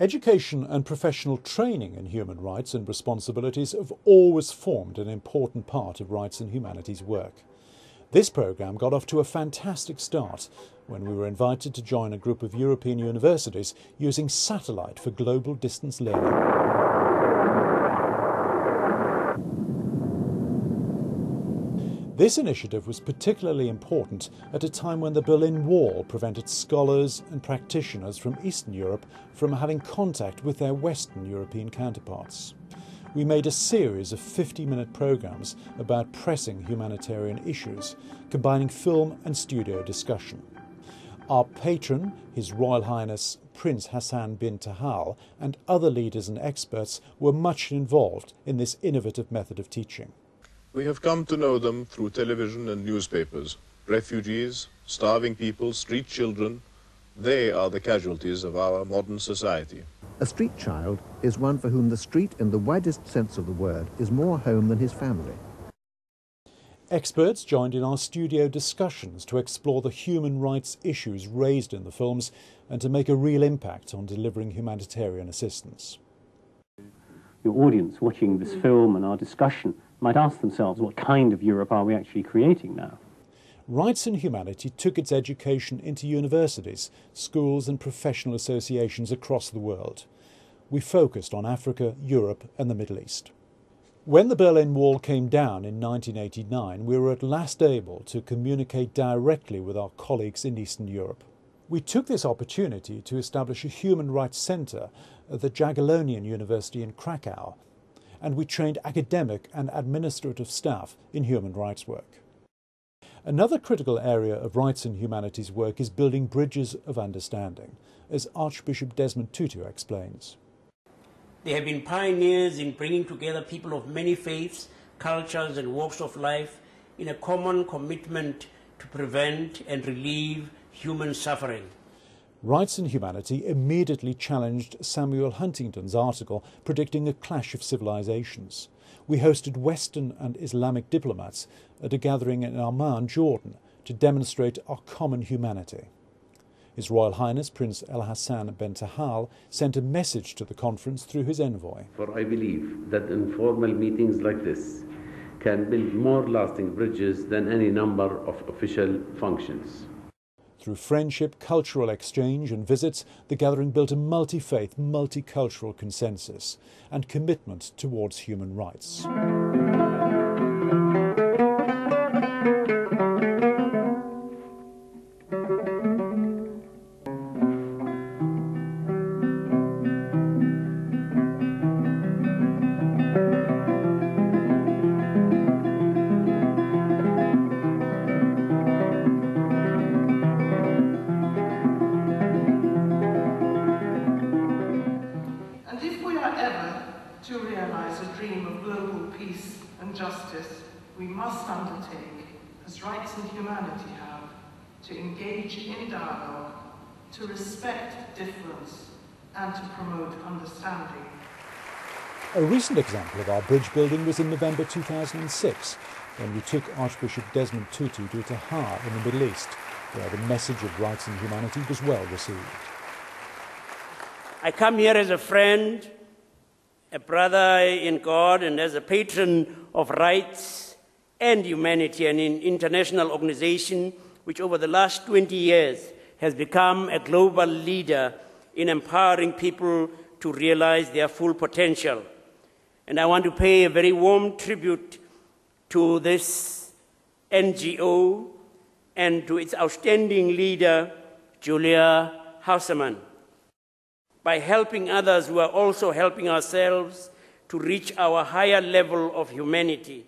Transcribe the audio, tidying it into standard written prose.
Education and professional training in human rights and responsibilities have always formed an important part of rights and humanities work. This programme got off to a fantastic start when we were invited to join a group of European universities using satellite for global distance learning. This initiative was particularly important at a time when the Berlin Wall prevented scholars and practitioners from Eastern Europe from having contact with their Western European counterparts. We made a series of 50-minute programmes about pressing humanitarian issues, combining film and studio discussion. Our patron, His Royal Highness Prince Hassan bin Tahal, and other leaders and experts were much involved in this innovative method of teaching. We have come to know them through television and newspapers. Refugees, starving people, street children, they are the casualties of our modern society. A street child is one for whom the street, in the widest sense of the word, is more home than his family. Experts joined in our studio discussions to explore the human rights issues raised in the films and to make a real impact on delivering humanitarian assistance. Your audience watching this film and our discussion might ask themselves, what kind of Europe are we actually creating now? Rights and Humanity took its education into universities, schools and professional associations across the world. We focused on Africa, Europe and the Middle East. When the Berlin Wall came down in 1989, we were at last able to communicate directly with our colleagues in Eastern Europe. We took this opportunity to establish a human rights centre at the Jagiellonian University in Krakow, and we trained academic and administrative staff in human rights work. Another critical area of rights and humanities work is building bridges of understanding, as Archbishop Desmond Tutu explains. They have been pioneers in bringing together people of many faiths, cultures and walks of life in a common commitment to prevent and relieve human suffering. Rights and Humanity immediately challenged Samuel Huntington's article predicting a clash of civilizations. We hosted Western and Islamic diplomats at a gathering in Amman, Jordan, to demonstrate our common humanity. His Royal Highness Prince El Hassan bin Tahal sent a message to the conference through his envoy. For I believe that informal meetings like this can build more lasting bridges than any number of official functions. Through friendship, cultural exchange and visits, the gathering built a multi-faith, multicultural consensus and commitment towards human rights. To realise a dream of global peace and justice, we must undertake, as Rights and Humanity have, to engage in dialogue, to respect difference, and to promote understanding. A recent example of our bridge building was in November 2006, when we took Archbishop Desmond Tutu to Tahar in the Middle East, where the message of rights and humanity was well received. I come here as a friend, a brother in God, and as a patron of rights and humanity, and an international organization which over the last 20 years has become a global leader in empowering people to realize their full potential. And I want to pay a very warm tribute to this NGO and to its outstanding leader, Julia Hausermann. By helping others, we are also helping ourselves to reach our higher level of humanity.